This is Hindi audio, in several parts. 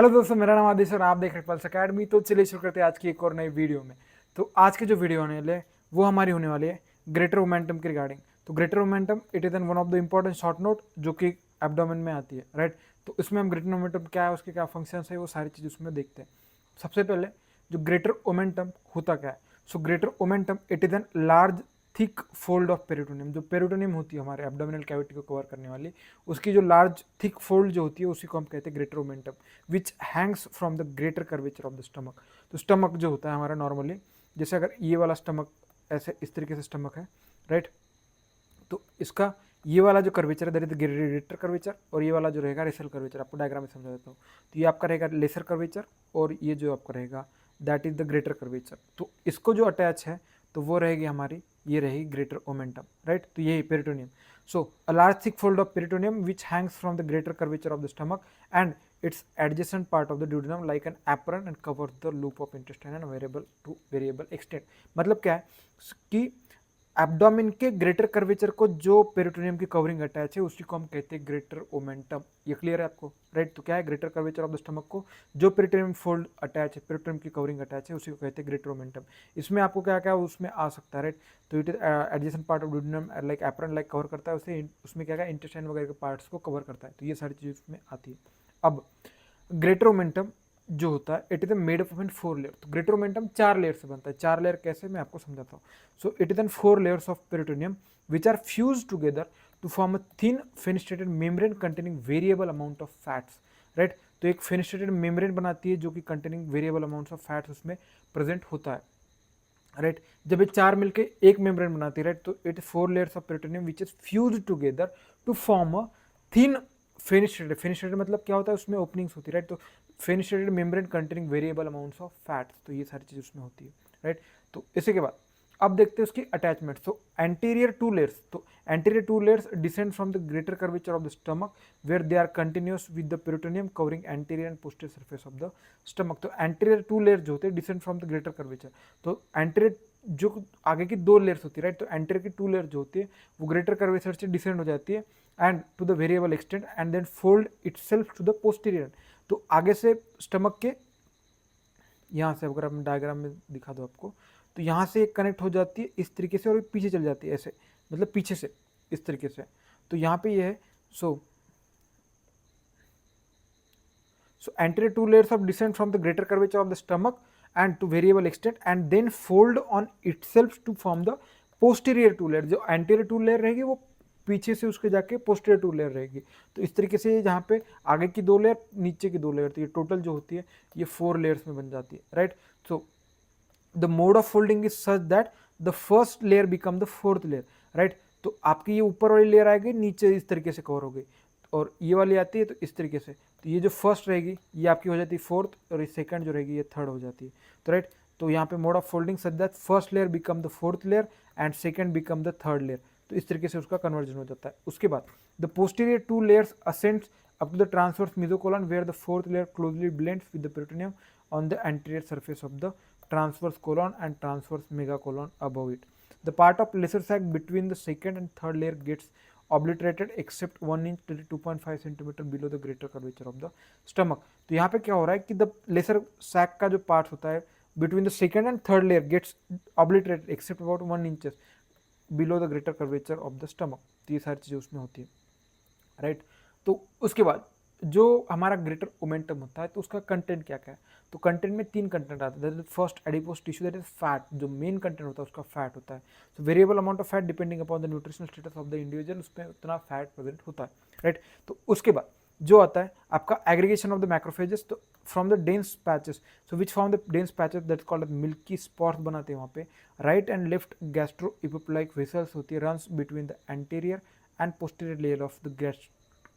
हेलो दोस्तों, मेरा नाम आदिश और आप देख रहे हैं पल्स अकेडमी। तो चलिए शुरू करते हैं आज की एक और नई वीडियो में। तो आज की जो वीडियो होने वाली है वो हमारी होने वाली है ग्रेटर मोमेंटम के रिगार्डिंग। तो greater momentum it is one of the important short note जो कि एब्डोमेन में आती है, राइट। तो इसमें हम ग्रेटर मोमेंटम क्या है, उसके क्या फंक्शन है, वो सारी चीज़ उसमें देखते हैं। सबसे पहले जो ग्रेटर मोमेंटम होता क्या है। So greater momentum it is an large thick fold of peritoneum. जो पेरिटोनियम होती है हमारे एब्डोमिनल कैविटी को कवर करने वाली, उसकी जो लार्ज थिक फोल्ड जो होती है उसी को हम कहते हैं greater momentum, which Hanks from the greater curvature of the stomach. तो स्टमक जो होता है हमारा नॉर्मली, जैसे अगर ये वाला स्टमक ऐसे इस तरीके से स्टमक है, राइट। तो इसका ये वाला जो कर्वेचर है दैट इज ग्रेटर कर्वेचर, और ये वाला जो रहेगा रेसल कर्वेचर। आपको डायग्राम में समझा देता हूँ। तो ये आपका रहेगा लेसर कर्वेचर, और ये जो आपका रहेगा that is the greater curvature. तो इसको जो अटैच है तो वो रहेगी हमारी, ये रहेगी ग्रेटर ओमेंटम, राइट। तो यही peritoneum. So a large thick fold of peritoneum which Hanks from the greater curvature of the stomach and its adjacent part of the duodenum like an apron and covers the loop of intestine and variable to variable extent। मतलब क्या है कि एब्डोमिन के ग्रेटर कर्वेचर को जो पेरिटोनियम की कवरिंग अटैच है उसी को हम कहते हैं ग्रेटर ओमेंटम। ये क्लियर है आपको, राइट। तो क्या है greater curvature of the stomach को जो पेरिटोनियम फोल्ड अटैच है, पेरिटोनियम की कवरिंग अटैच है, उसी को कहते हैं ग्रेटर ओमेंटम। इसमें आपको क्या क्या उसमें आ सकता है, राइट। तो it is adjacent part of duodenum like apron like cover करता है उसे, उसमें क्या क्या इंटेस्टाइन वगैरह के पार्ट्स को कवर करता है। तो ये सारी चीज़ उसमें आती है। अब ग्रेटर ओमेंटम जो होता है it is made up of in 4 layer. तो ग्रेटर ओमेंटम 4 लेयर से बनता है। 4 लेयर कैसे, मैं आपको समझाता हूँ। So it is an 4 layers of peritoneum which are fuse together to form a thin fenestrated membrane containing variable amount of fats, right. तो एक फेनिस्ट्रेटेड मेम्ब्रेन बनाती है जो कि containing variable amounts of fats उसमें प्रेजेंट होता है, राइट। जब ये 4 मिलके एक मेम्ब्रेन बनाती है, राइट, तो it 4 layers of peritoneum which is fuse together to form a thin fenestrated. Fenestrated मतलब क्या होता है, उसमें ओपनिंग्स होती है, राइट। तो fenestrated membrane containing variable amounts of fats, तो ये सारी चीज उसमें होती है, राइट। तो इसी के बाद अब देखते हैं उसकी अटैचमेंट। तो एंटीरियर 2 लेयर्स, तो anterior 2 layers descend from the greater curvature of the stomach where they are continuous with the peritoneum covering anterior and posterior surface of the stomach. तो एंटीरियर 2 लेयर जो होते हैं descend from the greater curvature. तो एंटीरियर जो आगे की 2 लेयर्स होती है, राइट, तो एंटीरियर की 2 लेयर जो होती है वो ग्रेटर कर्वेचर से डिसेंड हो जाती है and to the variable extent and then fold itself to the posterior. तो आगे से स्टमक के यहाँ से अगर हम डायग्राम में दिखा दो आपको, तो यहाँ से कनेक्ट हो जाती है इस तरीके से और पीछे चल जाती है ऐसे, मतलब पीछे से इस तरीके से। तो यहाँ पे ये है। सो anterior 2 layers of descent from the greater curvature of the stomach and to variable extent and then fold on itself to form the posterior 2 layer। जो anterior 2 layer रहेगी वो पीछे से उसके जाके posterior 2 layer रहेगी। तो इस तरीके से जहाँ पे आगे की 2 लेयर नीचे की 2 लेयर, तो ये टोटल जो होती है ये 4 लेयर्स में बन जाती है, right. So the mode of folding is such that the first layer become the fourth layer, right. तो आपकी ये ऊपर वाली लेयर आएगी, नीचे इस तरीके से कवर हो गई, और ये वाली आती है तो इस तरीके से। तो ये जो फर्स्ट रहेगी ये आपकी हो जाती है फोर्थ, और ये सेकंड जो रहेगी ये थर्ड हो जाती है। तो राइट, तो यहाँ पे mode of folding such that first layer become the fourth layer and second become the third layer. तो इस तरीके से उसका कन्वर्जन हो जाता है। उसके बाद the posterior 2 layers ascends up to the transverse mesocolon where the fourth layer closely blends with the peritoneum on the anterior surface of the transverse colon and transverse megacolon above it. The part of lesser sac between the second and third layer gets obliterated except 1 inch to 2.5 centimeter below the greater curvature of the stomach। तो यहाँ पे क्या हो रहा है कि द लेसर सैक का जो पार्ट होता है between the second and third layer gets obliterated except about 1 inches below the greater curvature of the stomach। तो ये सारी चीज़ें उसमें होती है, राइट। तो उसके बाद जो हमारा ग्रेटर ओमेंटम होता है तो उसका कंटेंट क्या क्या है। तो कंटेंट में 3 कंटेंट आते हैं। First adipose tissue, that is fat. जो मेन कंटेंट होता है उसका फैट होता है। So variable amount of fat depending upon the nutritional status of the individual, उसमें उतना फैट प्रेजेंट होता है, राइट। तो उसके बाद जो आता है आपका एग्रीगेशन ऑफ द मैक्रोफेजेस, तो from the dense patches, so which form the dense patches that called milky spots बनाते हैं वहाँ पे। Right and left gastroepiploic vessels होती है, runs between the anterior and posterior layer of the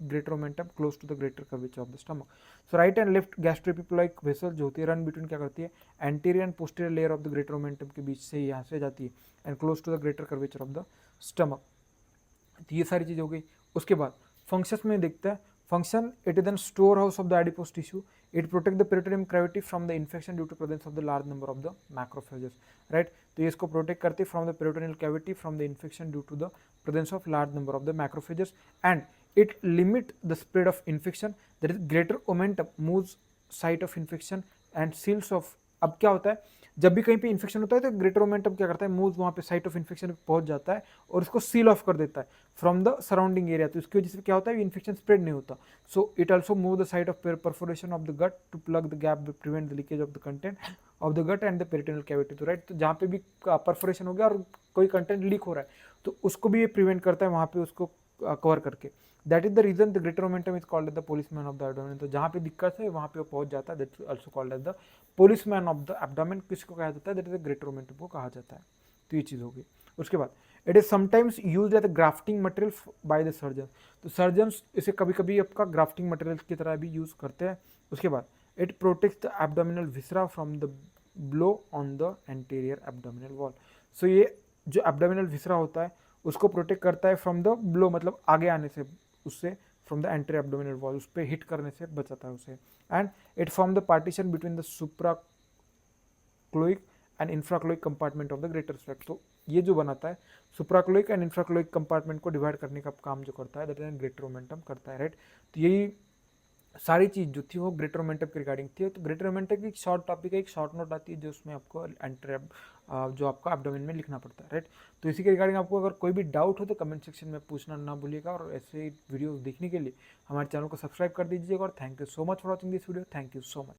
greater omentum close to the greater curvature of the stomach। so right and left gastroepiploic vessel जो होती है रन बिटवीन क्या करती है, anterior and posterior layer of the greater omentum के बीच से यहाँ से जाती है and close to the greater curvature of the stomach। तो ये सारी चीज़ हो गई। उसके बाद फंक्शंस में देखते हैं। Function, it is an store house of the adipose tissue. It protect the peritoneum cavity from the infection due to presence of the large number of the macrophages, right. तो ये इसको प्रोटेक्ट करती है from the peritoneal cavity from the infection due to the presence of large number of the macrophages and it limit the spread of infection, that is greater omentum moves site of infection and seals off. अब क्या होता है, जब भी कहीं पे इन्फेक्शन होता है तो ग्रेटर मोमेंटम क्या करता है, मूव वहाँ पे साइट ऑफ इन्फेक्शन पे पहुंच जाता है और उसको सील ऑफ कर देता है फ्रॉम द सराउंडिंग एरिया। तो इसकी वजह से क्या होता है, इन्फेक्शन स्प्रेड नहीं होता। So it also move the site of perforation of the gut to plug the gap, prevent the leakage of the content of the gut and the peritoneal cavity. तो राइट, तो जहाँ पे भी परफोरेशन हो गया और कोई कंटेंट लीक हो रहा है तो उसको भी ये प्रिवेंट करता है वहाँ पे उसको कवर करके। That is the reason the greater omentum is called as the policeman of the abdomen. तो जहाँ पे दिक्कत है वहाँ पे वो पहुंच जाता है, that is also called as the policeman of the abdomen. किसको कहा जाता है, that is the greater omentum को कहा जाता है। तो ये चीज़ होगी। उसके बाद it is sometimes use as a grafting material by the surgeon. तो सर्जन्स इसे कभी कभी आपका ग्राफ्टिंग मटेरियल की तरह भी यूज करते हैं। उसके बाद it protects the abdominal viscera from the blow on the anterior abdominal wall. So ये जो एब्डोमिनल विसरा होता है उसको प्रोटेक्ट करता है फ्रॉम द ब्लो, मतलब आगे आने से, उससे from the anterior abdominal wall, उस पर हिट करने से बचाता है उसे। And it form the partition between the supracolic and infracolic compartment of the greater sac. तो ये जो बनाता है सुप्राक्लोइक एंड इंफ्राक्लोइक कंपार्टमेंट को डिवाइड करने का काम जो करता है, दैट इज ग्रेटर मोमेंटम करता है, राइट। तो यही सारी चीज़ जो थी वो ग्रेटर मोमेंटम के रिगार्डिंग थी। तो ग्रेटर मोमेंटम की एक शॉर्ट टॉपिक है, एक शॉर्ट नोट आती है जो उसमें आपको एंटर जो आपका एब्डोमेन में लिखना पड़ता है, राइट। तो इसी के रिगार्डिंग आपको अगर कोई भी डाउट हो तो कमेंट सेक्शन में पूछना ना भूलिएगा। और ऐसे वीडियो देखने के लिए हमारे चैनल को सब्सक्राइब कर दीजिएगा। और thank you so much for watching this video. Thank you so much.